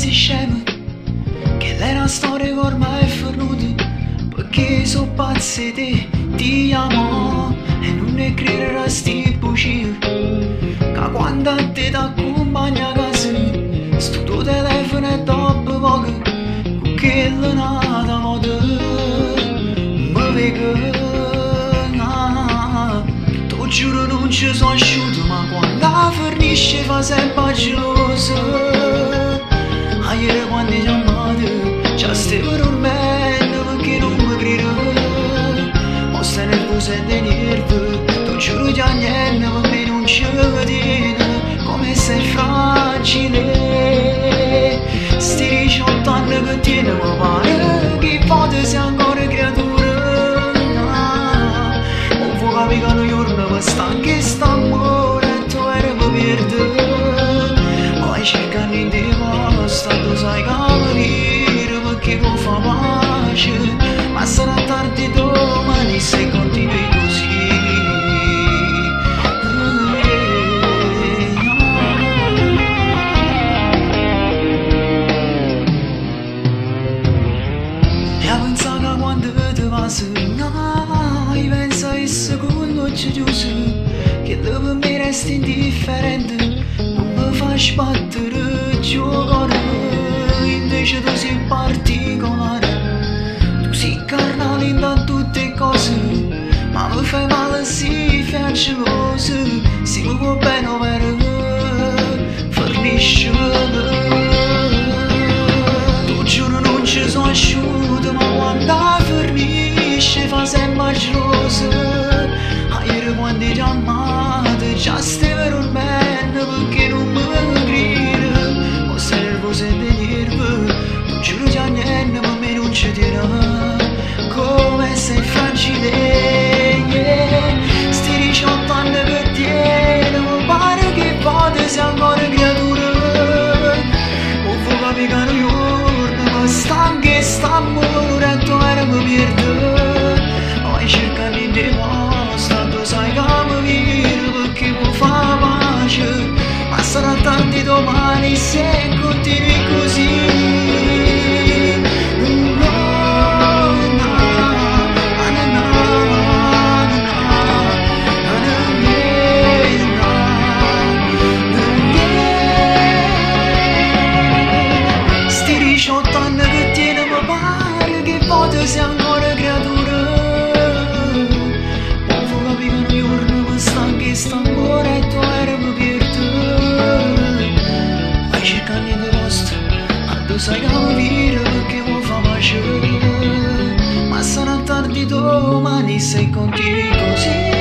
si scema, che lei è una storia che ormai è finita, perché so pazzi di ti amo e non ne credere a sti bugie, che quando a te ti accompagna a casa, sto tuo telefono è troppo poco, con che è nata moda, mi vega. Ti giuro non ci sono asciutto, ma quando fornisce fa sempre gelosa. Ieri quando ti amate, già stavo dormendo perché non mi crede. Ma stai nervosa e dei nervi, ti giuro già niente per me non ci vedi. Come sei fragile, sti 18 anni che tieni mi pare che foto sia ancora creatura. Non vuoi capire che un giorno mi stanchi e st'amore e tu eri per perdere. Poi cercando in te basta, tu sai capire perché non fa pace. Ma sarà tardi domani se continui così. Quando ti va a sognare, pensa che secondo ci chiuso, che dopo mi resti indifferente, non mi fa sbattere giocare, invece tu sei particolare, tu sei carnale in tutte cose, ma mi fai male se fai geloso, se mi vuoi bene o vero, fornisci. Tu giuro non ci sono asciutto, ma quando fornisce fa sempre gelosa. Ieri quando ti amate già stai dormendo perché non mi crede. O sei nervosa e dei nervi, tu giuro già niente ma me non ci dirà. Come sei fragile, yeah. Sti 18 anni che tieni, mi pare che pote sia ancora creatura. O vuoi capire che un giorno stanchi e st'amore e tu eri mi pierde. Poi cercando in te basta, tu sai capire perché mi fa pace. Ma sarà tardi domani se continui così. Sti 18 anni che tieni mi pare che pote sia ancora creatura. Non vuoi capire che un giorno mi stanchi e st'amore e tu eri mi pierde. Vai cercando in te posto, ma tu sai capire perché mi fa pace. Ma sarà tardi domani se continui così.